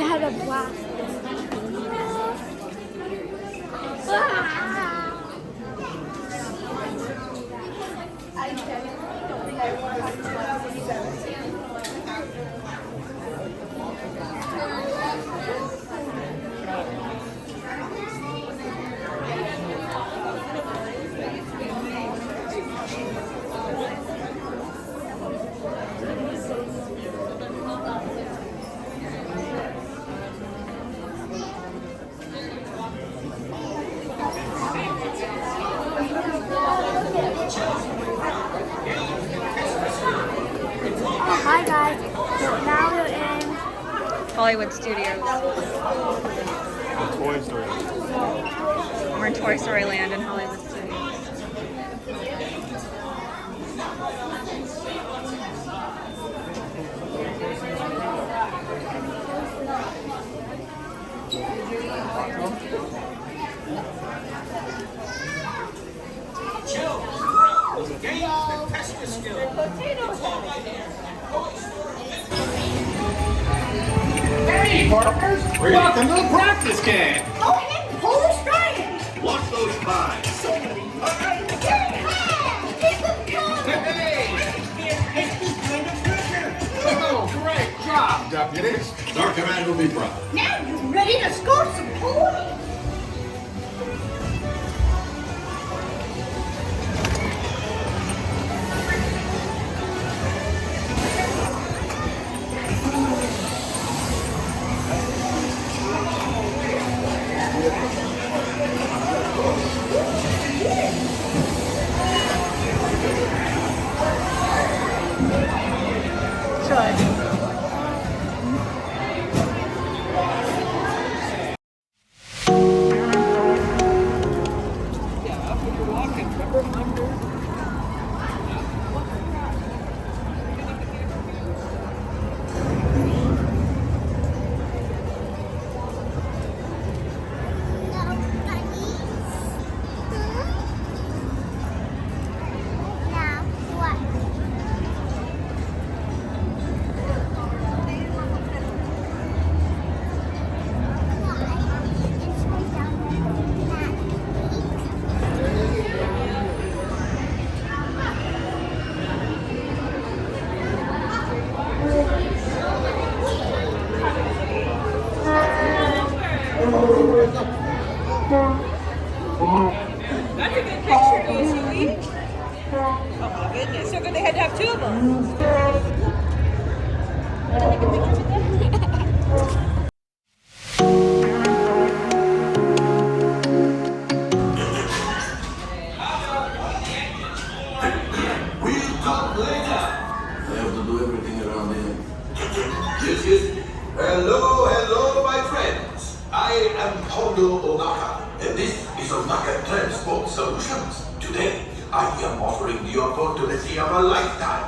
had a blast. Hi guys, so now we're in Hollywood Studios. Toy Story. We're in Toy Story Land in Hollywood Studios. Hey, partners! Welcome to the practice game! Oh, and Polish dragons! Watch those pies! So many pies! Keep them coming! Hey! Oh, great job, deputies! Our command will be proud. Now you ready to score some points? That's a good picture, Lucy. Oh my goodness, so good they had to have two of them. We'll talk later. I have to do everything around here. Yes, yes. Hello, my friends. I am Hondo Onaka, and this is Onaka Transport Solutions. Today, I am offering the opportunity of a lifetime.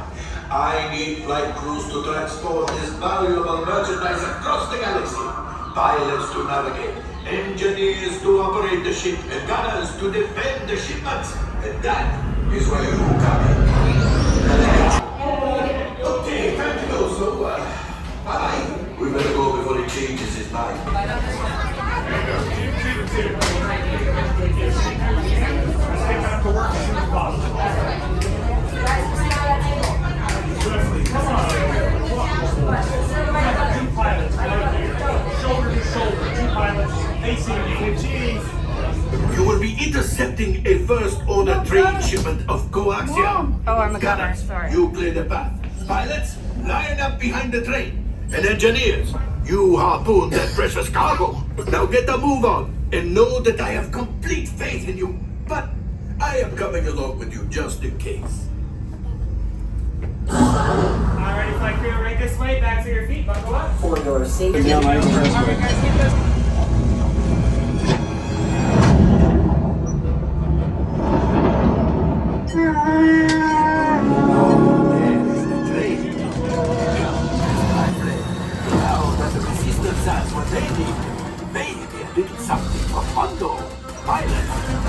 I need flight crews to transport this valuable merchandise across the galaxy. Pilots to navigate, engineers to operate the ship, and gunners to defend the shipments. And that is where you come in. Okay, time to go. So, bye. We better go before he changes his mind. You will be intercepting a first-order train shipment of coaxium. Oh, I'm a gunner, Gunners, sorry. you clear the path. Pilots, line up behind the train. And engineers, you harpoon that precious cargo. Now get a move on and know that I have complete faith in you. But I am coming along with you just in case. Alrighty, flight crew, right this way, back to your feet, buckle up. For your safety. Alright, guys, keep this.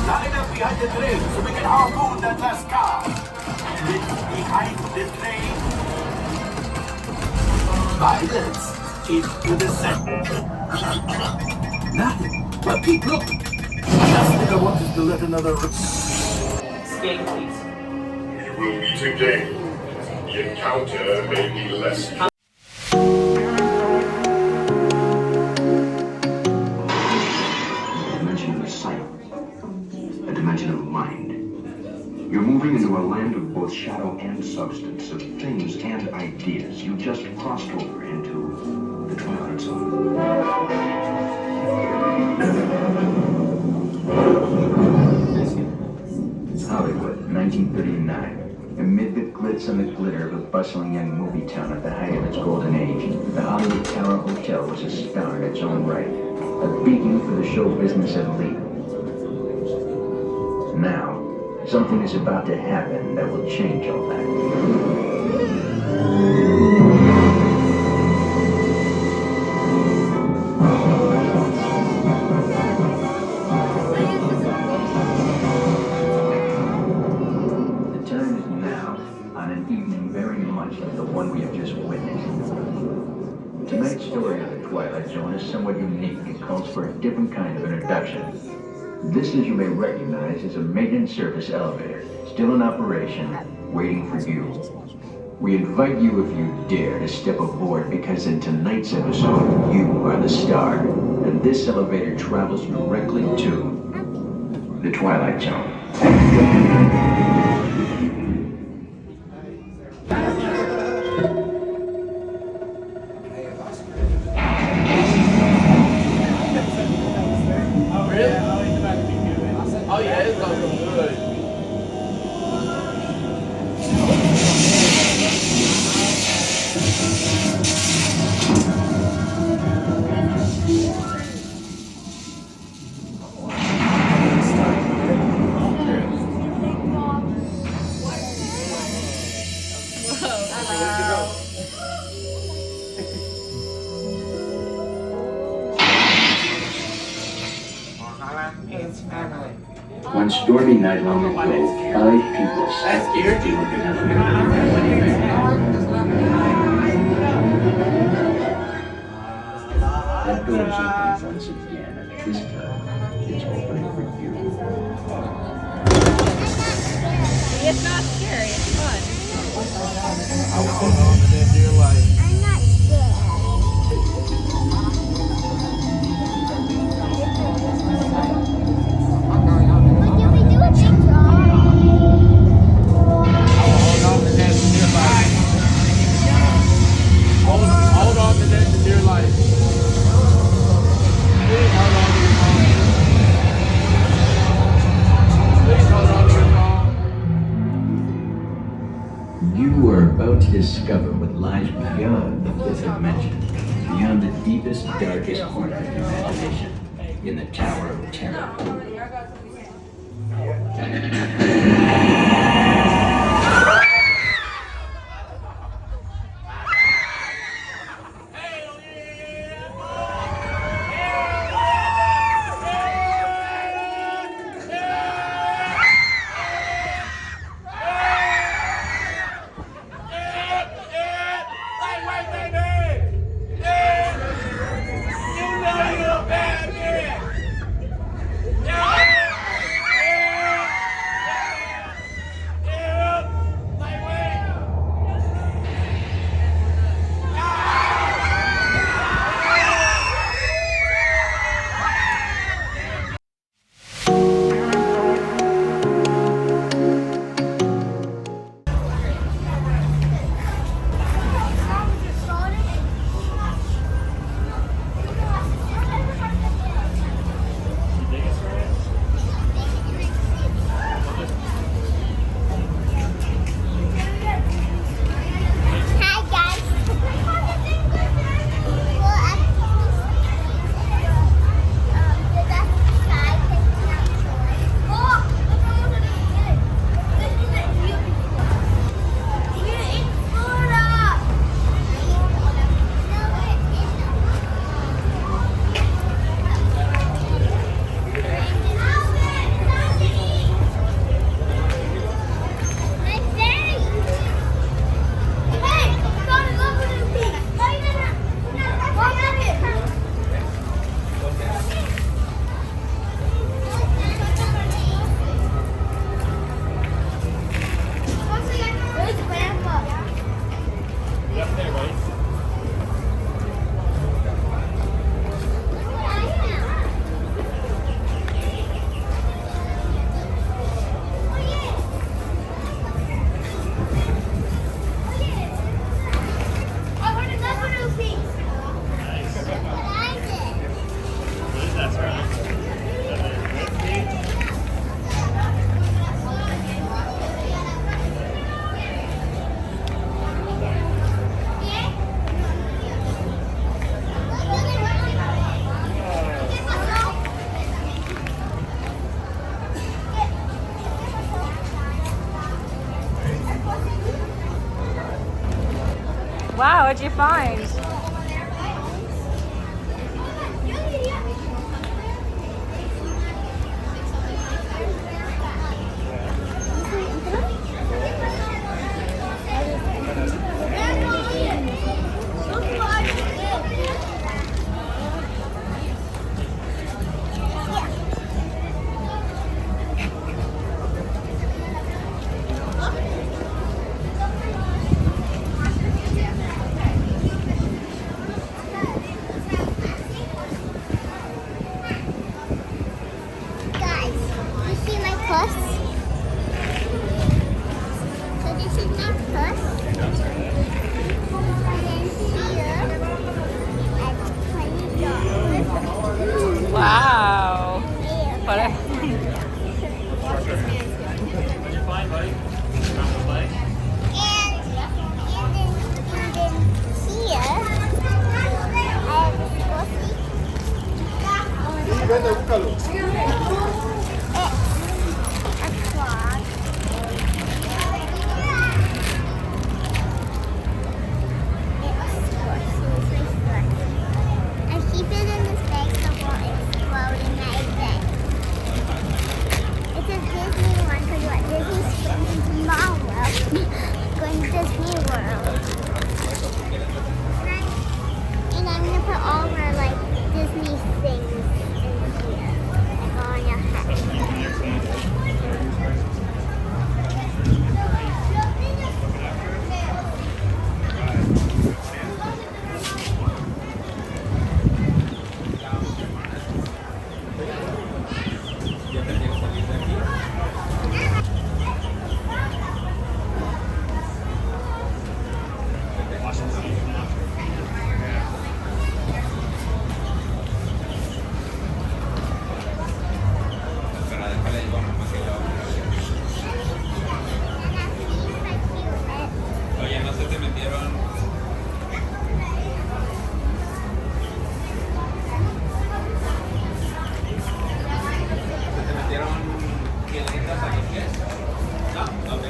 Line up behind the train so we can harpoon that last car. Get behind the train. Pilots, teeth to the center. Nothing. But Pete, look. Last thing I want is to let another... Skate, please. You will meet again. The encounter may be less. A dimension of sight, a dimension of mind. You're moving into a land of both shadow and substance, of things and ideas. You just crossed over into the Twilight Zone. Hollywood, 1939. Amid the glitz and the glitter of a bustling young movie town at the height of its golden age, the Hollywood Tower Hotel was a star in its own right, a beacon for the show business elite. Now, something is about to happen that will change all that. The time is now, on an evening very much like the one we have just witnessed. Tonight's story of the Twilight Zone is somewhat unique. It calls for a different kind of introduction. This, as you may recognize, is a maintenance service elevator, still in operation, waiting for you. We invite you, if you dare, to step aboard, because in tonight's episode, you are the star, and this elevator travels directly to the Twilight Zone. Oh yeah, it's gonna be good. One stormy night long ago, 5 people stepped into an That door is opening once again, and this time, it's opening for you. It's not scary, it's fun. I will hold on to that dear life. I'm not scared. But did we do a big job? Hold on to that dear life. Hold on to that dear life. Please hold on to your phone. Please hold on to your phone. You are about to discover what lies beyond the fifth dimension, beyond the deepest, darkest corner of imagination, in the Tower of Terror. What'd you find? Guys, you see my purse? So this is my purse. And then here, I have $20. Wow. Here. What a What'd you find, buddy? Found the leg? And then here, I have a clock. I keep it in this bag so it won't explode in my bag. It's a Disney one because what Disney's small world. Going to Disney World. And I'm gonna put all my like Disney things in here. Like on your hat. Oye, no se te metieron. ¿Se te metieron piedritas a los pies? No, ok.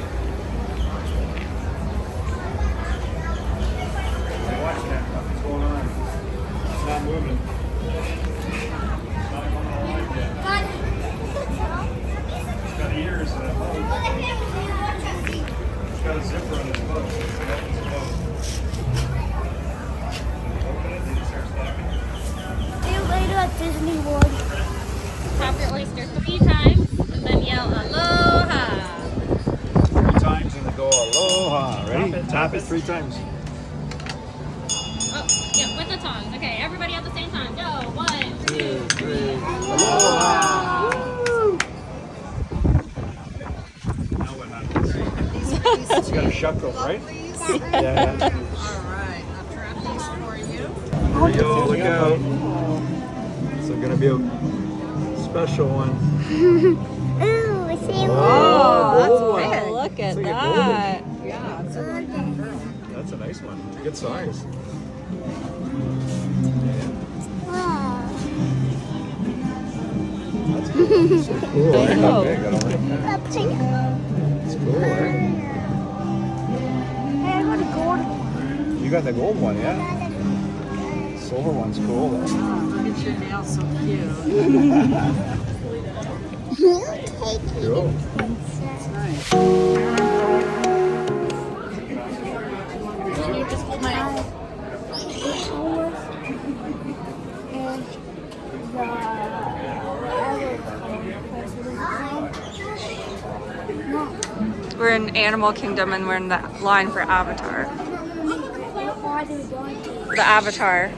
Hey, watch that. What's going on? It's not moving. It's not coming alive yet. It's got ears and a boat. It's got a zipper on its boat. It opens the boat. Open it, then it starts flapping. See you later at Disney World. Tap your oyster 3 times and then yell aloha. 3 times and then go aloha. Ready? Tap it 3 times. Oh, yeah, with the tongue. Okay, everybody at the same time. Go. 1, 2, 3. Aloha! Now what happens? You got a shuckle, right? Yeah. All right, I'll trap these for you. Here you go, look out. It's gonna be a special one. Ooh, see Oh, That's big. big. Look at It's like a that. Yeah, it's a That's a nice one. Good size. Wow. That's cool. So cool. I How know. big? I don't like that. A pink. It's cool, eh? Hey, I got a gold. You got the gold one, yeah? Silver one's cool. Though. Look at your nails, so cute. Take it. Cool. Nice. You just hold my We're in Animal Kingdom and we're in the line for Avatar. The Avatar.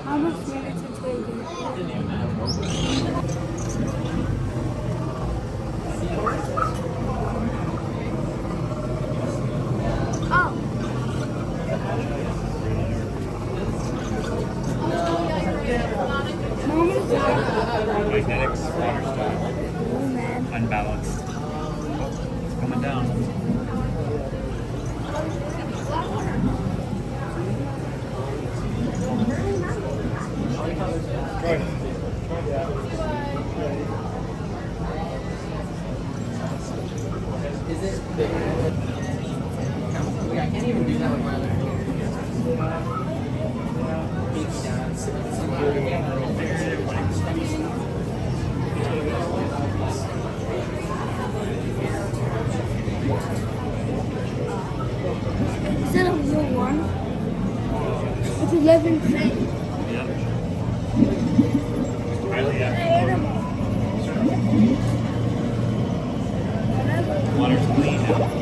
I understand. Mom balanced. Oh, it's coming down. I can't even do that with my other hand. Is that a real one? It's a living thing. Yeah. Highly active. Water's clean now.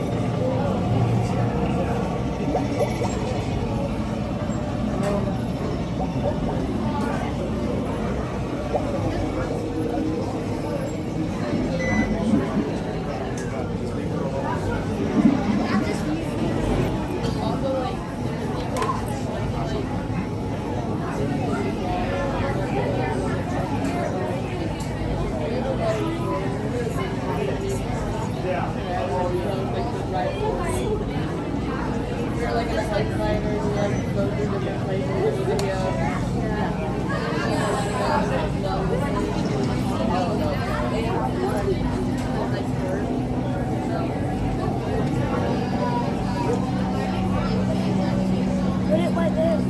Put it like this.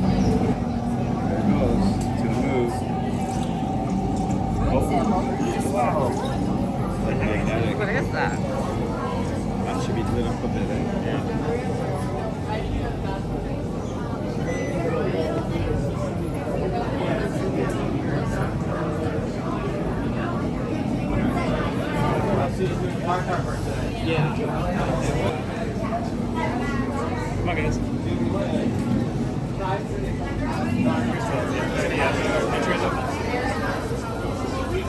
There it goes. It's gonna move. Oh. Wow. Like magnetic. What is that? That should be lit up a bit. Yeah. Come on, guys.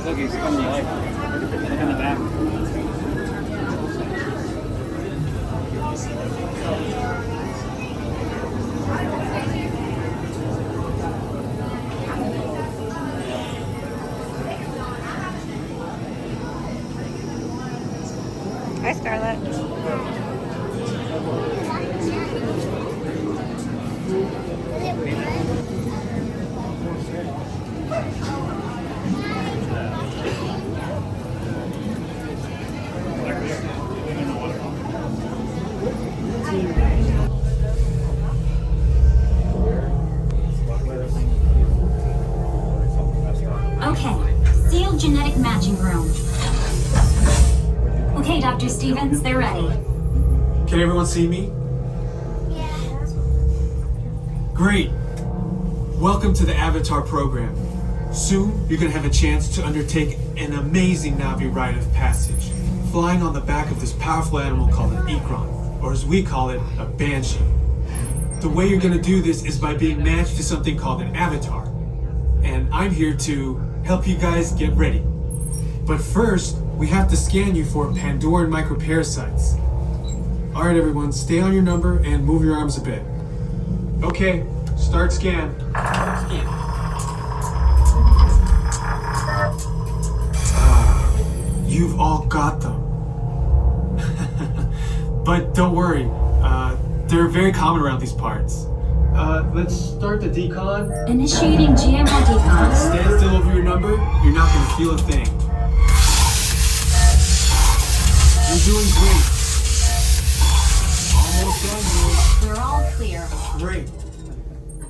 Look, he's coming to life. Look in the back. Hi, Scarlett. Okay, sealed genetic matching room. Okay, Dr. Stevens, they're ready. Can everyone see me? Yeah. Great. Welcome to the Avatar program. Soon, you're gonna have a chance to undertake an amazing Na'vi rite of passage, flying on the back of this powerful animal called an Ikron, or as we call it, a Banshee. The way you're gonna do this is by being matched to something called an avatar. And I'm here to help you guys get ready. But first, we have to scan you for Pandoran microparasites. Alright everyone, stay on your number and move your arms a bit. Okay, start scan. You've all got them. But don't worry, they're very common around these parts. Let's start the decon. Initiating GMO decon. Stand still over your number, you're not gonna feel a thing. You're doing great. Almost done, We're all clear. Great.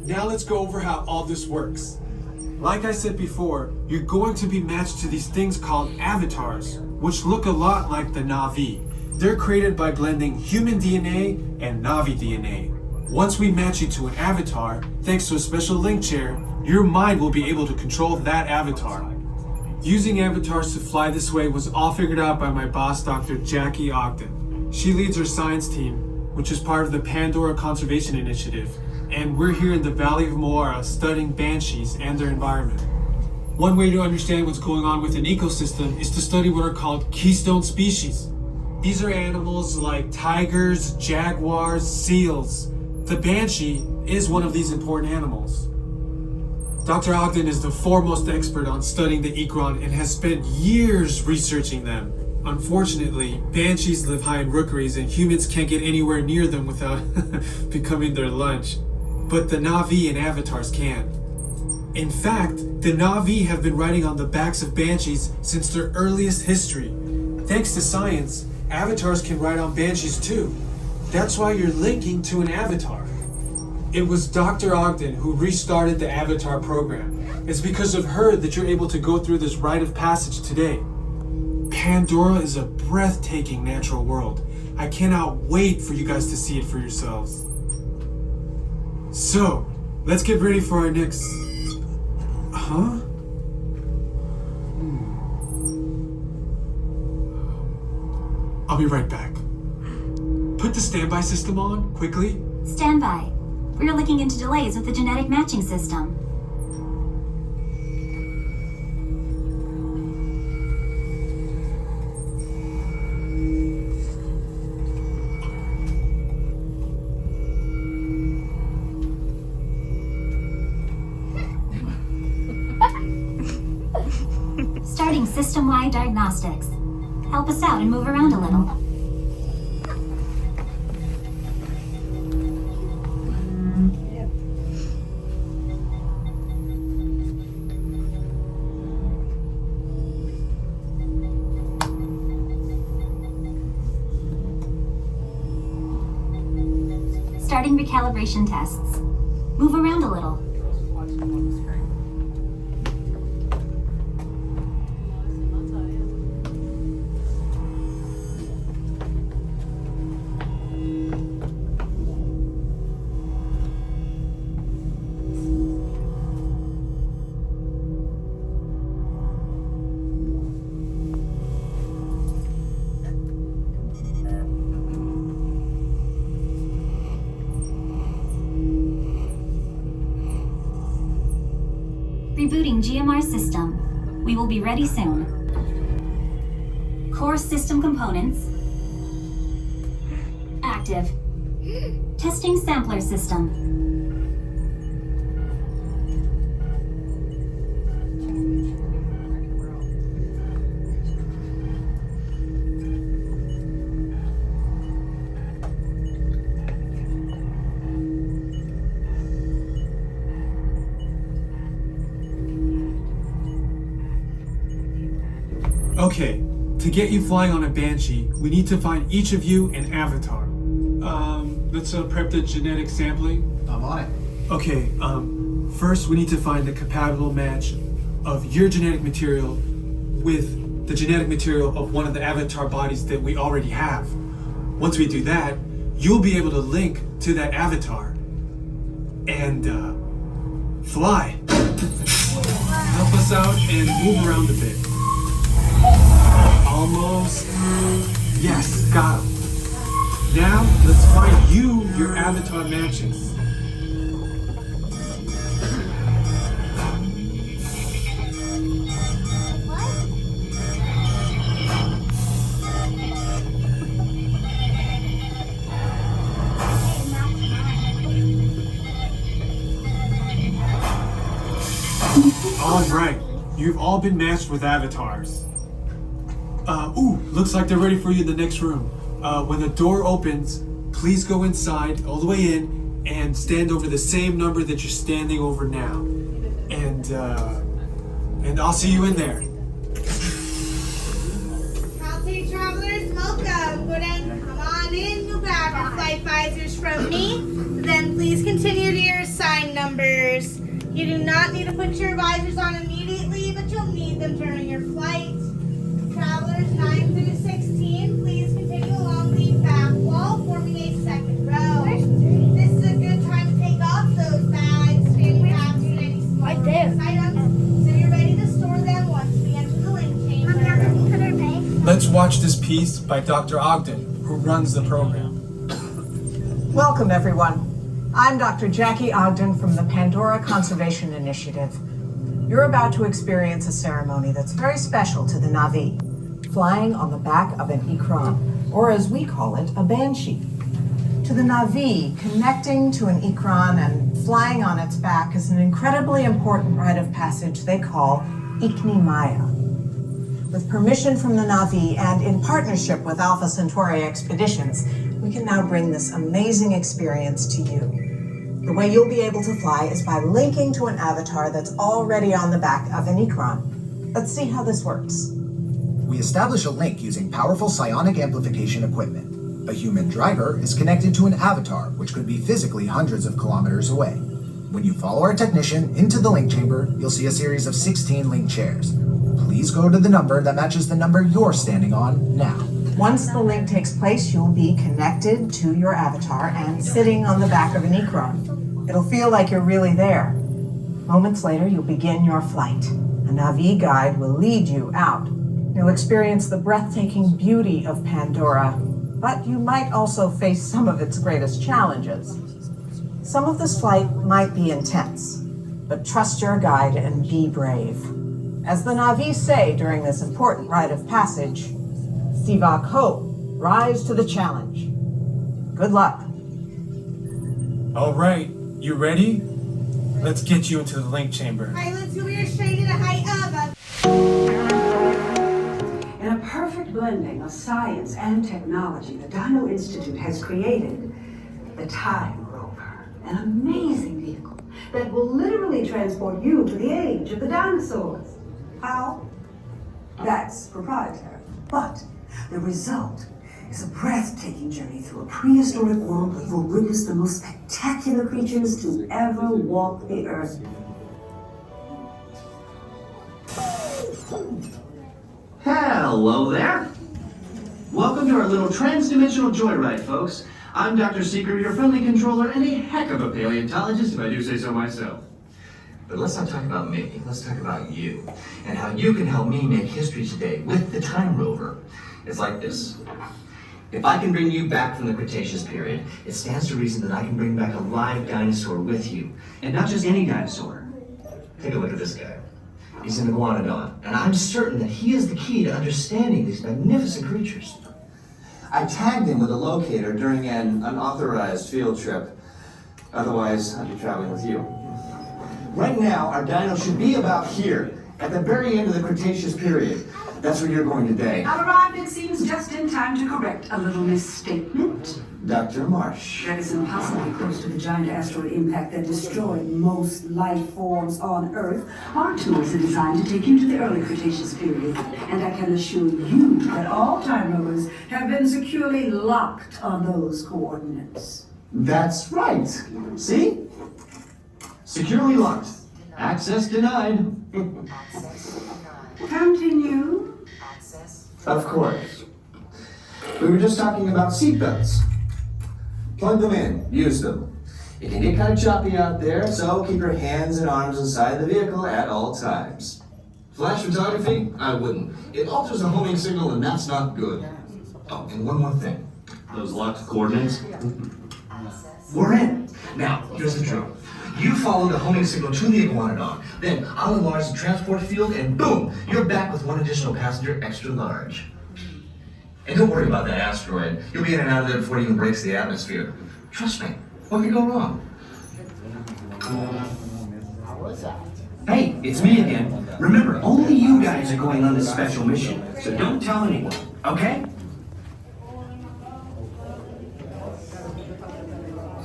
Now let's go over how all this works. Like I said before, you're going to be matched to these things called avatars, which look a lot like the Na'vi. They're created by blending human DNA and Na'vi DNA. Once we match you to an avatar, thanks to a special link chair, your mind will be able to control that avatar. Using avatars to fly this way was all figured out by my boss, Dr. Jackie Ogden. She leads our science team, which is part of the Pandora Conservation Initiative, and we're here in the Valley of Moara studying banshees and their environment. One way to understand what's going on with an ecosystem is to study what are called keystone species. These are animals like tigers, jaguars, seals. The banshee is one of these important animals. Dr. Ogden is the foremost expert on studying the Ikron and has spent years researching them. Unfortunately, banshees live high in rookeries and humans can't get anywhere near them without becoming their lunch. But the Na'vi and avatars can. In fact, the Na'vi have been riding on the backs of banshees since their earliest history. Thanks to science, avatars can ride on banshees too. That's why you're linking to an avatar. It was Dr. Ogden who restarted the Avatar program. It's because of her that you're able to go through this rite of passage today. Pandora is a breathtaking natural world. I cannot wait for you guys to see it for yourselves. So, let's get ready for our next... Huh? I'll be right back. Put the standby system on, quickly. Standby. We're looking into delays with the genetic matching system. Starting system-wide diagnostics. Help us out and move around a little. Starting recalibration tests. Move around a little. Rebooting GMR system. We will be ready soon. Core system components active. Testing sampler system. Okay, to get you flying on a Banshee, we need to find each of you an avatar. Let's prep the genetic sampling. I'm on it. Okay, first we need to find the compatible match of your genetic material with the genetic material of one of the avatar bodies that we already have. Once we do that, you'll be able to link to that avatar and fly. Help us out and move around a bit. Almost. Yes, got him. Now, let's find you your avatar matches. All right, you've all been matched with avatars. Looks like they're ready for you in the next room. When the door opens, please go inside, all the way in, and stand over the same number that you're standing over now. And I'll see you in there. Healthy travelers, welcome. Go ahead, come on in. You grab your flight visors from me. Then please continue to your assigned numbers. You do not need to put your visors on immediately, but you'll need them during your flight. Travelers 9 through 16, please continue along the back wall, forming a second row. This is a good time to take off those bags, standing caps, and any small items, so you're ready to store them once we enter the link chamber. Let's watch this piece by Dr. Ogden, who runs the program. Welcome, everyone. I'm Dr. Jackie Ogden from the Pandora Conservation Initiative. You're about to experience a ceremony that's very special to the Na'vi, flying on the back of an Ikran, or as we call it, a Banshee. To the Na'vi, connecting to an Ikran and flying on its back is an incredibly important rite of passage they call Ikni Maya. With permission from the Na'vi and in partnership with Alpha Centauri Expeditions, we can now bring this amazing experience to you. The way you'll be able to fly is by linking to an avatar that's already on the back of an Ikron. Let's see how this works. We establish a link using powerful psionic amplification equipment. A human driver is connected to an avatar, which could be physically hundreds of kilometers away. When you follow our technician into the link chamber, you'll see a series of 16 link chairs. Please go to the number that matches the number you're standing on now. Once the link takes place, you'll be connected to your avatar and sitting on the back of an Ikron. It'll feel like you're really there. Moments later, you'll begin your flight. A Na'vi guide will lead you out. You'll experience the breathtaking beauty of Pandora, but you might also face some of its greatest challenges. Some of this flight might be intense, but trust your guide and be brave. As the Na'vi say during this important rite of passage, Sivak Ho, rise to the challenge. Good luck. All right, you ready? Let's get you into the link chamber. All right, let's go. We are straight to the height of In a perfect blending of science and technology, the Dino Institute has created the Time Rover, an amazing vehicle that will literally transport you to the age of the dinosaurs. How? That's proprietary. But the result is a breathtaking journey through a prehistoric world that will witness the most spectacular creatures to ever walk the earth. Hello there. Welcome to our little trans-dimensional joyride, folks. I'm Dr. Seeker, your friendly controller, and a heck of a paleontologist, if I do say so myself. But let's not talk about me. Let's talk about you and how you can help me make history today with the Time Rover. It's like this. If I can bring you back from the Cretaceous period, it stands to reason that I can bring back a live dinosaur with you. And not just any dinosaur. Take a look at this guy. He's an iguanodon, and I'm certain that he is the key to understanding these magnificent creatures. I tagged him with a locator during an unauthorized field trip. Otherwise, I'd be traveling with you. Right now, our dino should be about here, at the very end of the Cretaceous period. That's where you're going today. I've arrived, it seems, just in time to correct a little misstatement. Dr. Marsh. That is impossibly close to the giant asteroid impact that destroyed most life forms on Earth. Our tools are designed to take you to the early Cretaceous period, and I can assure you that all time rovers have been securely locked on those coordinates. That's right. See? Securely locked. Access denied. Continue. Of course. We were just talking about seatbelts. Plug them in, use them. It can get kind of choppy out there, so keep your hands and arms inside the vehicle at all times. Flash photography? I wouldn't. It alters the homing signal, and that's not good. Oh, and one more thing. Those locked coordinates? We're in. Now, here's the drill. You follow the homing signal to the iguanodon, then I'll enlarge the transport field, and boom, you're back with one additional passenger extra large. And don't worry about that asteroid. You'll be in and out of there before it even breaks the atmosphere. Trust me, what could go wrong? Hey, it's me again. Remember, only you guys are going on this special mission, so don't tell anyone, okay?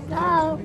Go.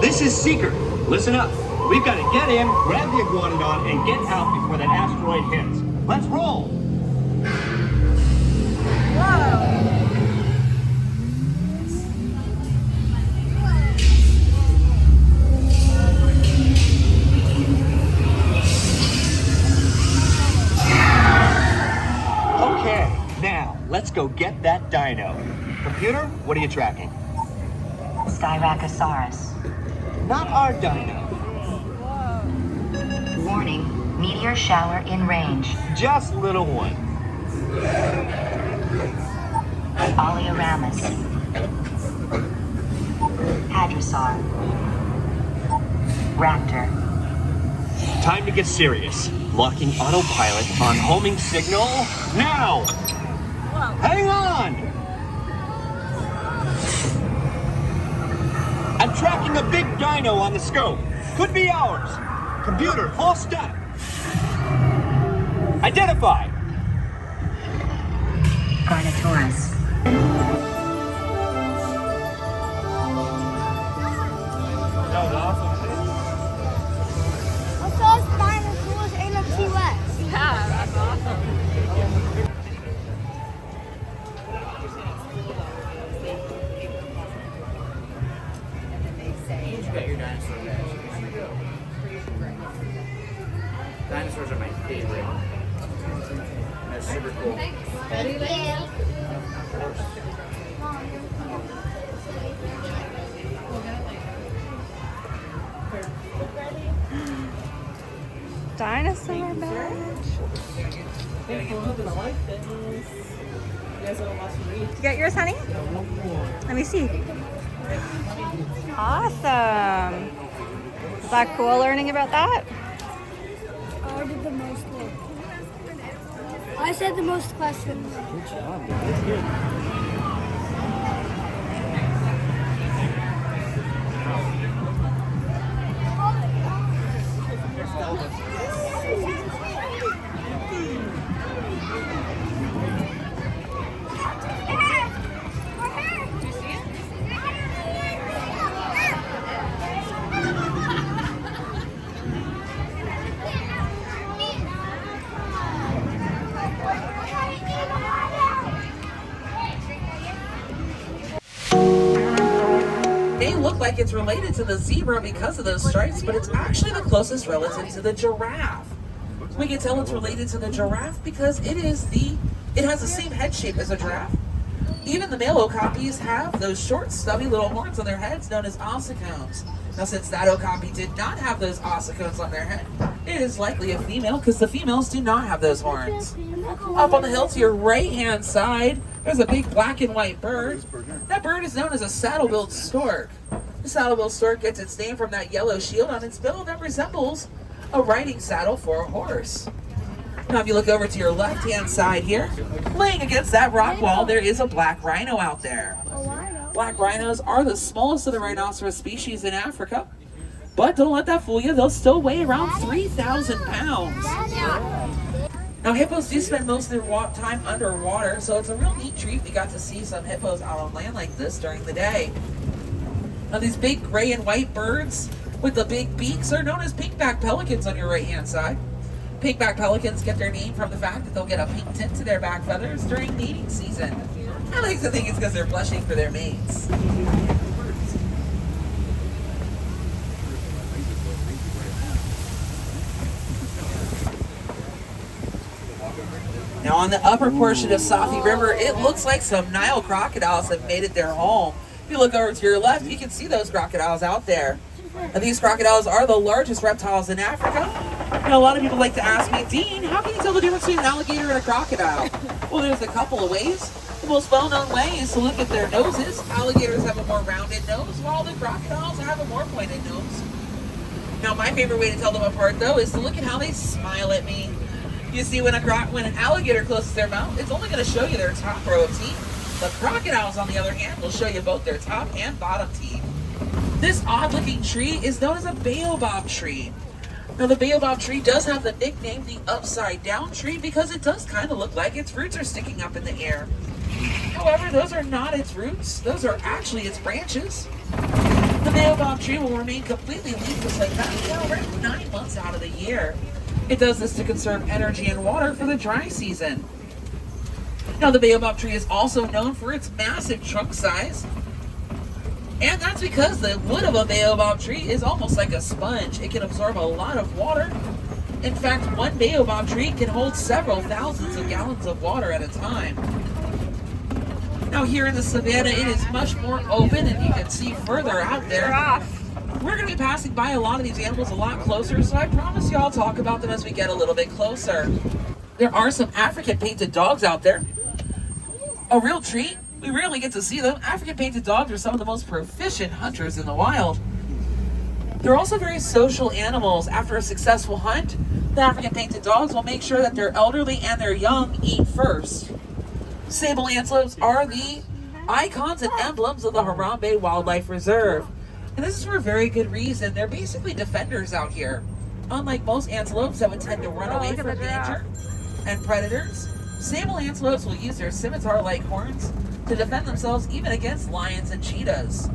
This is Seeker. Listen up. We've got to get in, grab the iguanodon, and get out before that asteroid hits. Let's roll! Okay, now, let's go get that dino. Computer, what are you tracking? Styracosaurus. Not our dino. Warning, meteor shower in range. Just little one. Oleoramus. Hadrosaur. Raptor. Time to get serious. Locking autopilot on homing signal now. Hang on. I'm tracking a big dino on the scope. Could be ours. Computer, full stop. Identify. Carnotaurus. That was awesome. I saw Spinosaurus and a T-Rex. Yeah, that's awesome. You got your dinosaur badge. Dinosaurs are my favorite. They're super cool. Dinosaur badge. You got yours, honey? Let me see. Awesome. Is that cool learning about that? I did the most work. I said the most questions. Good job, that's good. May look like it's related to the zebra because of those stripes, but it's actually the closest relative to the giraffe. We can tell it's related to the giraffe because it has the same head shape as a giraffe. Even the male okapis have those short, stubby little horns on their heads known as ossicones. Now, since that okapi did not have those ossicones on their head, it is likely a female because the females do not have those horns. Up on the hill to your right-hand side, there's a big black and white bird. That bird is known as a saddle-billed stork. The saddle-billed stork gets its name from that yellow shield on its bill that resembles a riding saddle for a horse. Now, if you look over to your left-hand side here, laying against that rock wall, there is a black rhino out there. Black rhinos are the smallest of the rhinoceros species in Africa, but don't let that fool you, they'll still weigh around 3,000 pounds. Now, hippos do spend most of their time underwater, so it's a real neat treat. We got to see some hippos out on land like this during the day. Now, these big gray and white birds with the big beaks are known as pink-backed pelicans on your right-hand side. Pink-backed pelicans get their name from the fact that they'll get a pink tint to their back feathers during mating season. I like to think it's because they're blushing for their mates. Now, on the upper portion of Safi River, it looks like some Nile crocodiles have made it their home. If you look over to your left, you can see those crocodiles out there. Now, these crocodiles are the largest reptiles in Africa. Now, a lot of people like to ask me, Dean, how can you tell the difference between an alligator and a crocodile? Well, there's a couple of ways. The most well-known way is to look at their noses. Alligators have a more rounded nose, while the crocodiles have a more pointed nose. Now, my favorite way to tell them apart, though, is to look at how they smile at me. You see, when an alligator closes their mouth, it's only going to show you their top row of teeth. The crocodiles, on the other hand, will show you both their top and bottom teeth. This odd-looking tree is known as a baobab tree. Now, the baobab tree does have the nickname the upside-down tree because it does kind of look like its roots are sticking up in the air. However, those are not its roots. Those are actually its branches. The baobab tree will remain completely leafless like that around 9 months out of the year. It does this to conserve energy and water for the dry season. Now, the baobab tree is also known for its massive trunk size. And that's because the wood of a baobab tree is almost like a sponge. It can absorb a lot of water. In fact, one baobab tree can hold several thousands of gallons of water at a time. Now, here in the savannah, it is much more open, and you can see further out there. We're going to be passing by a lot of these animals a lot closer, so I promise you I'll talk about them as we get a little bit closer. There are some African painted dogs out there. A real treat. We rarely get to see them. African painted dogs are some of the most proficient hunters in the wild. They're also very social animals. After a successful hunt, the African painted dogs will make sure that their elderly and their young eat first. Sable antelopes are the icons and emblems of the Harambe Wildlife Reserve. And this is for a very good reason. They're basically defenders out here. Unlike most antelopes that would tend to run away from danger and predators, sable antelopes will use their scimitar-like horns to defend themselves even against lions and cheetahs.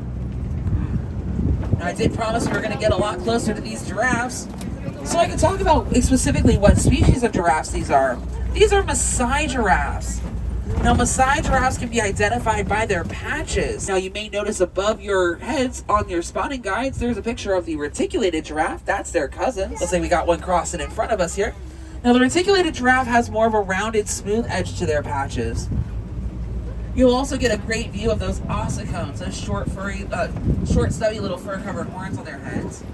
Now, I did promise we were going to get a lot closer to these giraffes, so I can talk about specifically what species of giraffes these are. These are Maasai giraffes. Now, Maasai giraffes can be identified by their patches. Now, you may notice above your heads on your spotting guides, there's a picture of the reticulated giraffe. That's their cousin. Looks like we got one crossing in front of us here. Now, the reticulated giraffe has more of a rounded, smooth edge to their patches. You'll also get a great view of those ossicones, those short, stubby little fur-covered horns on their heads.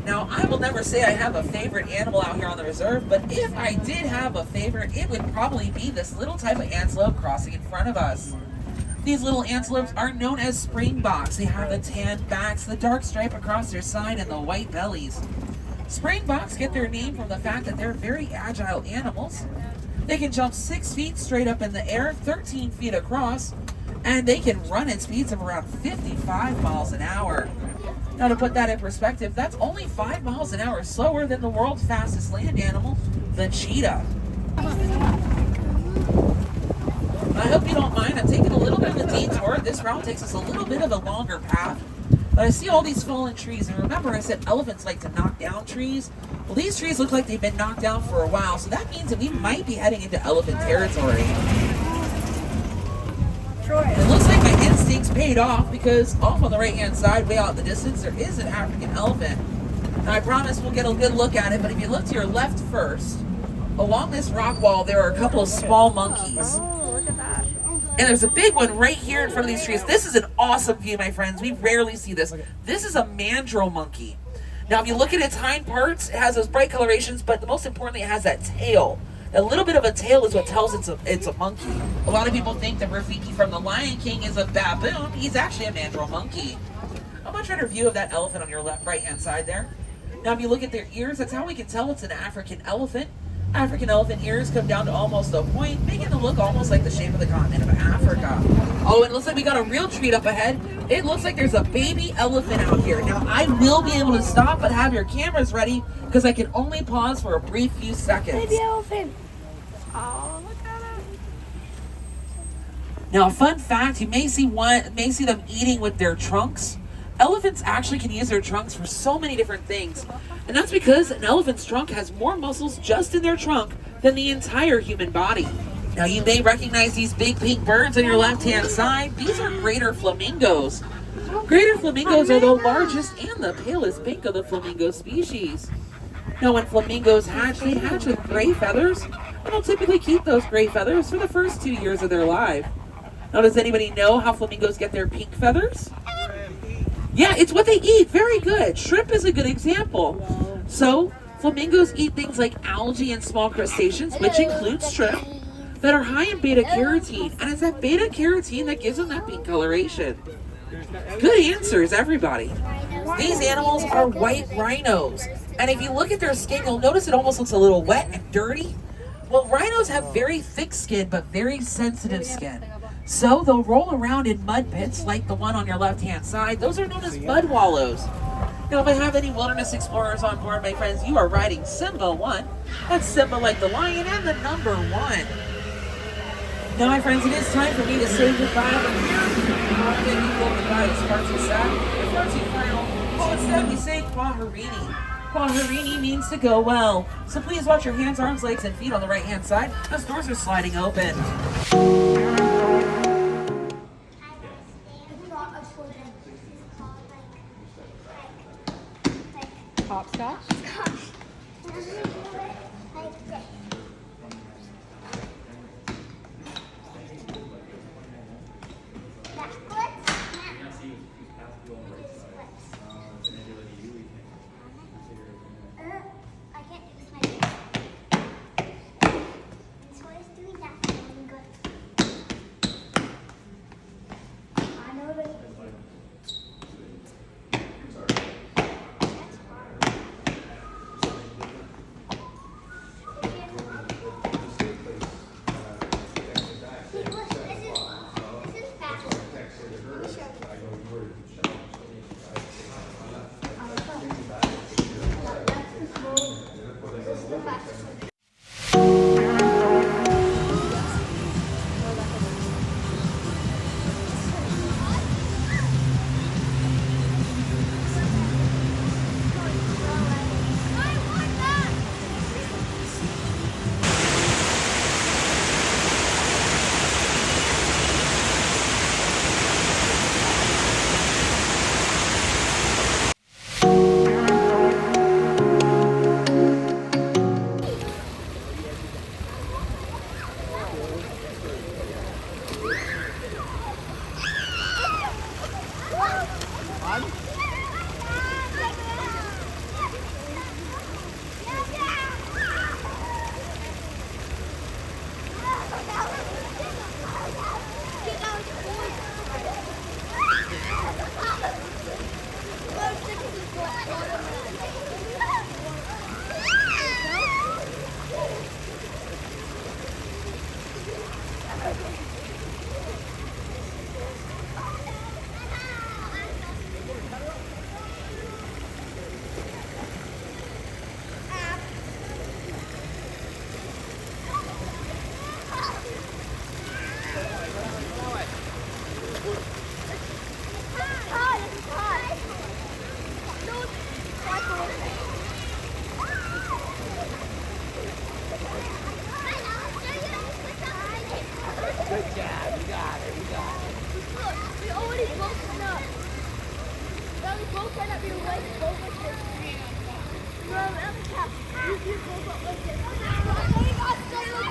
Now, I will never say I have a favorite animal out here on the reserve, but if I did have a favorite, it would probably be this little type of antelope crossing in front of us. These little antelopes are known as springboks. They have the tan backs, the dark stripe across their side, and the white bellies. Springboks get their name from the fact that they're very agile animals. They can jump 6 feet straight up in the air, 13 feet across, and they can run at speeds of around 55 miles an hour. Now, to put that in perspective, that's only 5 miles an hour slower than the world's fastest land animal, the cheetah. I hope you don't mind. I'm taking a little bit of a detour. This route takes us a little bit of a longer path. But I see all these fallen trees, and remember I said elephants like to knock down trees? Well, these trees look like they've been knocked down for a while, so that means that we might be heading into elephant territory. It looks like my instincts paid off, because off on the right-hand side, way out in the distance, there is an African elephant. Now, I promise we'll get a good look at it, but if you look to your left first, along this rock wall, there are a couple of small monkeys. And there's a big one right here in front of these trees. This is an awesome view, my friends. We rarely see this. This is a mandrill monkey. Now, if you look at its hind parts, it has those bright colorations, but the most importantly, it has that tail. A little bit of a tail is what tells it's a monkey. A lot of people think that Rafiki from The Lion King is a baboon. He's actually a mandrill monkey. A much better view of that elephant on your right-hand side there. Now, if you look at their ears, that's how we can tell it's an African elephant. African elephant ears come down to almost a point, making them look almost like the shape of the continent of Africa. Oh, and it looks like we got a real treat up ahead. It looks like there's a baby elephant out here. Now, I will be able to stop, but have your cameras ready, because I can only pause for a brief few seconds. Baby elephant. Oh, look at it. Now, a fun fact, you may see them eating with their trunks. Elephants actually can use their trunks for so many different things. And that's because an elephant's trunk has more muscles just in their trunk than the entire human body. Now, you may recognize these big pink birds on your left-hand side. These are greater flamingos. Greater flamingos are the largest and the palest pink of the flamingo species. Now, when flamingos hatch, they hatch with gray feathers, and they'll typically keep those gray feathers for the first 2 years of their life. Now, does anybody know how flamingos get their pink feathers? Yeah, it's what they eat. Very good. Shrimp is a good example. So, flamingos eat things like algae and small crustaceans, which includes shrimp, that are high in beta-carotene. And it's that beta-carotene that gives them that pink coloration. Good answers, everybody. These animals are white rhinos. And if you look at their skin, you'll notice it almost looks a little wet and dirty. Well, rhinos have very thick skin, but very sensitive skin. So they'll roll around in mud pits like the one on your left-hand side. Those are known as mud wallows. Now, if I have any wilderness explorers on board, my friends, you are riding Simba 1. That's Simba like the lion and the number 1. Now, my friends, it is time for me to say goodbye. But here, we will goodbye. It's far too sad. It's far too final. Oh, instead we say Kwaherini. Kwaherini means to go well. So please watch your hands, arms, legs, and feet on the right-hand side. Those doors are sliding open. Hopscotch? Good job. You got it. You got it. Look, we already broke it up. We already broke it up. We already broke it up. You broke up like this. We got so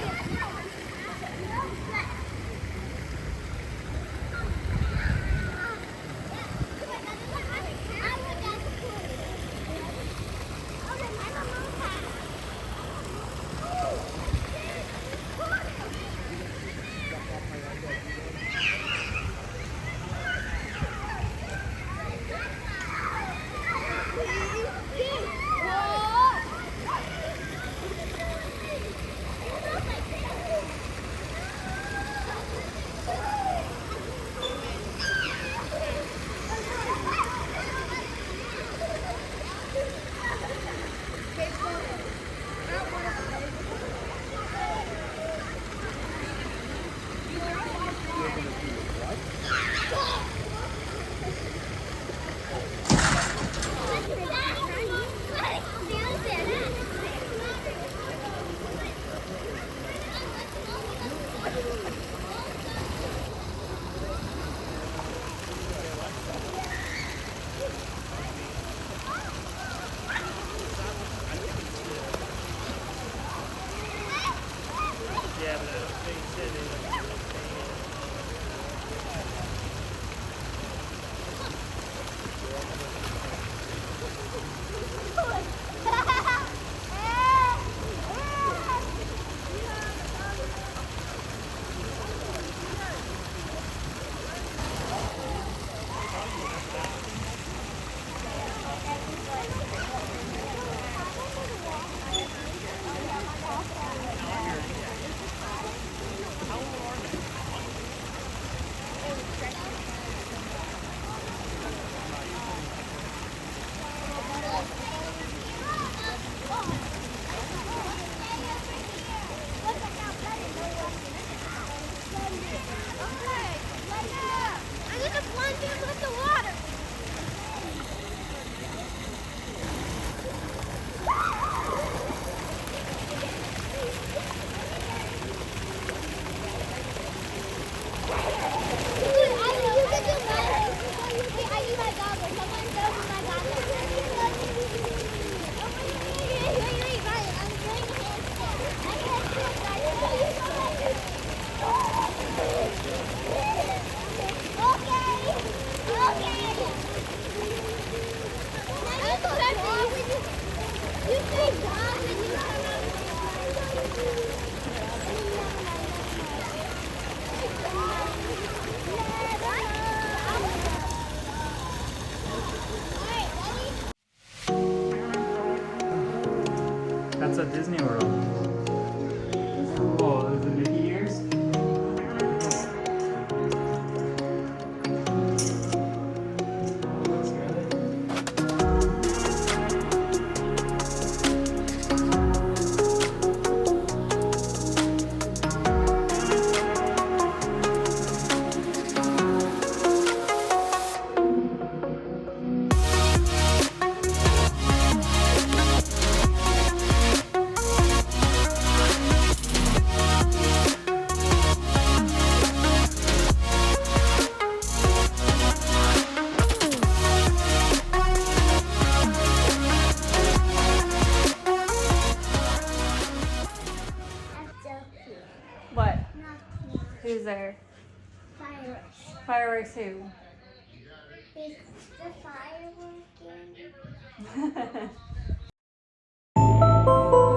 That's at Disney World. Cool. Those are the Mickey ears. What? Who's there? Fireworks. Fireworks who? Is the firework game?